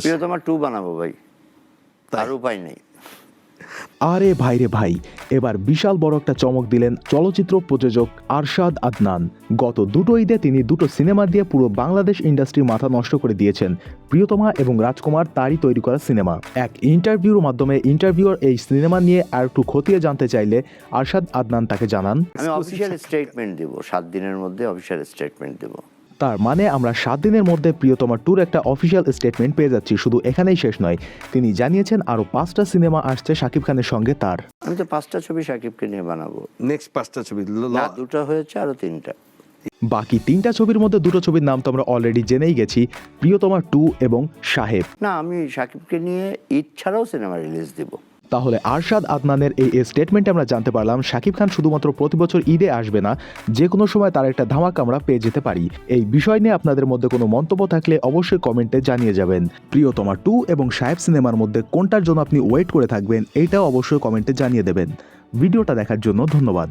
প্রিয়তমা 2 বানাবো ভাই, তার উপায় নেই। আরে ভাই রে ভাই, এবার বিশাল বড় একটা চমক দিলেন চলচ্চিত্র প্রযোজক আরশাদ আদনান। গত দুটো ঈদে তিনি দুটো সিনেমা দিয়ে পুরো বাংলাদেশ ইন্ডাস্ট্রি মাথা নষ্ট করে দিয়েছেন। প্রিয়তমা এবং রাজকুমার তারই তৈরি করা সিনেমা। এক ইন্টারভিউর মাধ্যমে ইন্টারভিউয়ার এই সিনেমা নিয়ে আর একটু খতিয়ে জানতে চাইলে আরশাদ আদনান তাকে জানান, আমি অফিসিয়াল স্টেটমেন্ট দিব, 7 দিনের মধ্যে অফিসিয়াল স্টেটমেন্ট দেব। তার মানে আমরা 7 দিনের মধ্যে প্রিয়তমা ট্যুর একটা অফিসিয়াল স্টেটমেন্ট পেয়ে যাচ্ছি। শুধু এখানেই শেষ নয়, তিনি জানিয়েছেন আরও 5টা সিনেমা আসছে শাকিব খানের সঙ্গে তার। আমি তো 5টা ছবি শাকিবকে নিয়ে বানাবো। নেক্সট 5টা ছবি না, 2টা হয়েছে, আরো 3টা। বাকি 3টা ছবির মধ্যে 2টো ছবির নাম তো আমরা অলরেডি জেনেই গেছি, প্রিয়তমা 2 এবং সাহেব। না, আমি শাকিবকে নিয়ে ঈদ ছাড়াও সিনেমা রিলিজ দিব। তাহলে আরশাদ আদনানের এই স্টেটমেন্টে আমরা জানতে পারলাম শাকিব খান শুধুমাত্র প্রতি বছর ঈদে আসবে না, যে কোনো সময় তার একটা ধামাকা আমরা পেয়ে যেতে পারি। এই বিষয় নিয়ে আপনাদের মধ্যে কোনো মন্তব্য থাকলে অবশ্যই কমেন্টে জানিয়ে যাবেন। প্রিয়তমা 2 এবং সাহেব সিনেমার মধ্যে কোনটার জন্য আপনি ওয়েট করে থাকবেন, এইটাও অবশ্যই কমেন্টে জানিয়ে দেবেন। ভিডিওটা দেখার জন্য ধন্যবাদ।